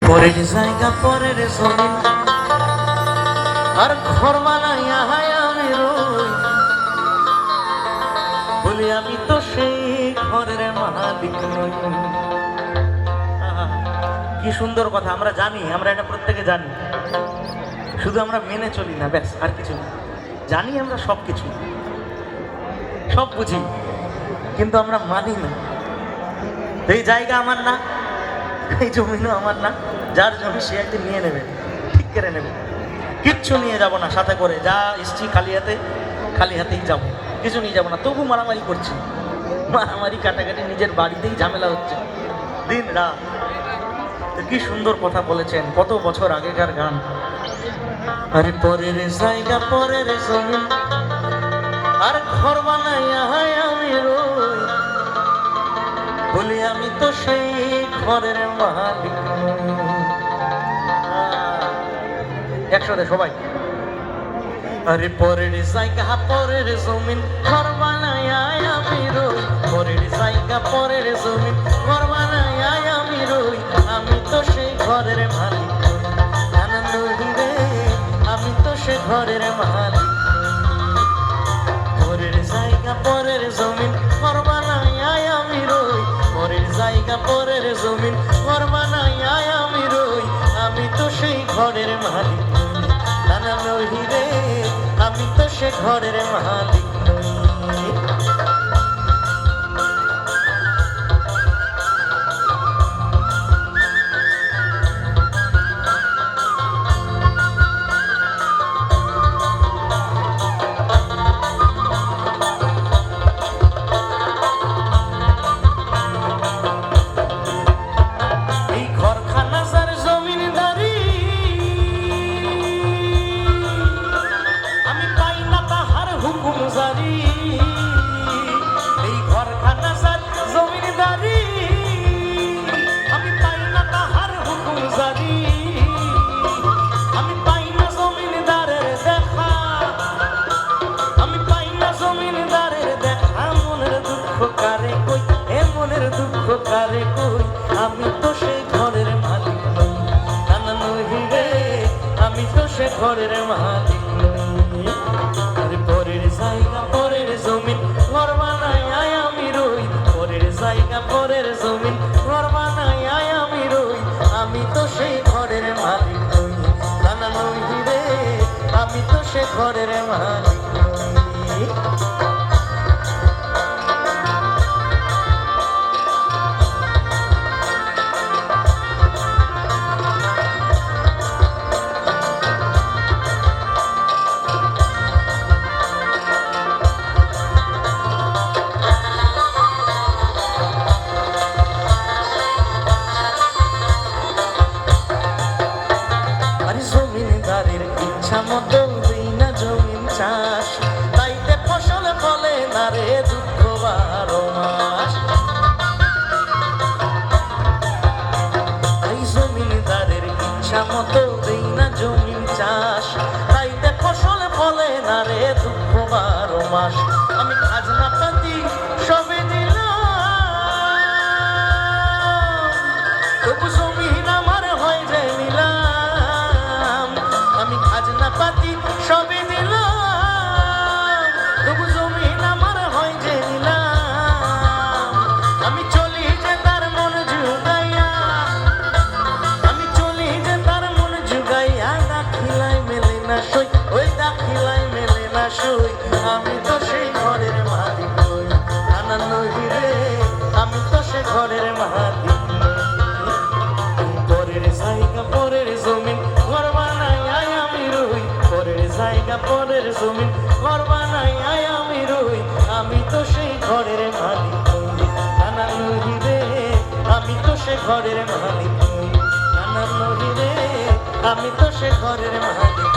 পরের জায়গা পরের জমিন আর ঘর বানাইয়া আমি রই, বলি আমি তো সেই ঘরের মালিক নই। কি সুন্দর কথা, আমরা জানি, আমরা এটা প্রত্যেকে জানি, শুধু আমরা মেনে চলি না, ব্যাস, আর কিছু না। জানি আমরা সব কিছু, সব বুঝি, কিন্তু আমরা মানি না। এই জায়গা আমার না, এই জমিনও আমার না, যার জমি সে একদিন নিয়ে নেবে, ঠিক করে নেবে। কিচ্ছু নিয়ে যাব না সাথে করে, যা এসছি খালি হাতেই যাবো, কিছু নিয়ে যাবো না। তবু মারামারি করছি, মারামারি কাটাকাটি, নিজের বাড়িতেই ঝামেলা হচ্ছে দিন রাত। কি সুন্দর কথা বলেছেন, কত বছর আগেকার গান। আরে পরের জায়গা পরের জমিন আর ঘর বানাইয়া আমি রই, বলি আমি তো সেই ঘরের মালিক নই। একসাথে সবাই, আরে পরের জায়গা পরের জমিন ঘর বানাইয়া আমি রই, পরের জায়গা পরের জমিন ঘর বানাইয়া আমি রই, আমি তো সেই ঘরের মালিক নই। নানা নই রে, আমি তো সে ঘরের মালিক নই। পরের জায়গা পরের জমিন ঘর বানাইয়া আমি রই, পরের জায়গা পরের জমিন ঘর বানাইয়া আমি রই, আমি তো সেই ঘরের মালিক নই। নানা নই রে, আমি তো সে ঘরের মালিক নই। এই ঘরখানা যার জমিনদারি, আমি পাই না তাহার হুকুম জারি, আমি পাই না জমিনদারের দেখা, আমি পাই না জমিনদারের দেখা। মনের দুঃখ কারে কই, এ মনের দুঃখ কারে কই, আমি তো সেই ঘরের মালিক নই। নানা নই রে, আমি তো সে ঘরের মালিক নই। পরের জায়গা পরের জমিন ঘর বানাইয়া আমি রই, পরের জায়গা পরের জমিন ঘর বানাইয়া আমি রই, আমি তো সেই ঘরের মালিক নই। নানা নই রে, আমি তো সে ঘরের মালিক নই। জমিনদারের ইচ্ছা মতো দিই না জমিন চাষ, তাইতে ফসল ফলে না রে দুঃখ 12 মাস। এই জমিনদারের ইচ্ছা মতো দিই না জমিন চাষ, তাইতে ফসল ফলে না রে দুঃখ 12 মাস। আমি খাজনা পাতি সবে দিলাম, তবু জমিন আমার হয় যে নিলাম। আমি খাজনা পাতি সবে দিলাম, তবু জমিন আমার হয় যে নিলাম। আমি চলি যে তার মন জুগাইয়া, আমি চলি যে তার মন জুগাইয়া, দাখিলাই মেলে না সই, ওই দাখিলাই মেলে না সই, আমি তো সেই ঘরের মালিক নই। নানা নই রে, আমি তো সে ঘরের মালিক নই। পরের জায়গা পরের জমিন ঘর বানাইয়া আমি রই, পরের জায়গা পরের জমিন ঘর বানাইয়া আমি রই, আমি তো সেই ঘরের মালিক নই। নানা নই রে, আমি তো সে ঘরের মালিক নই। নানা নই রে, আমি তো সে ঘরের মালিক।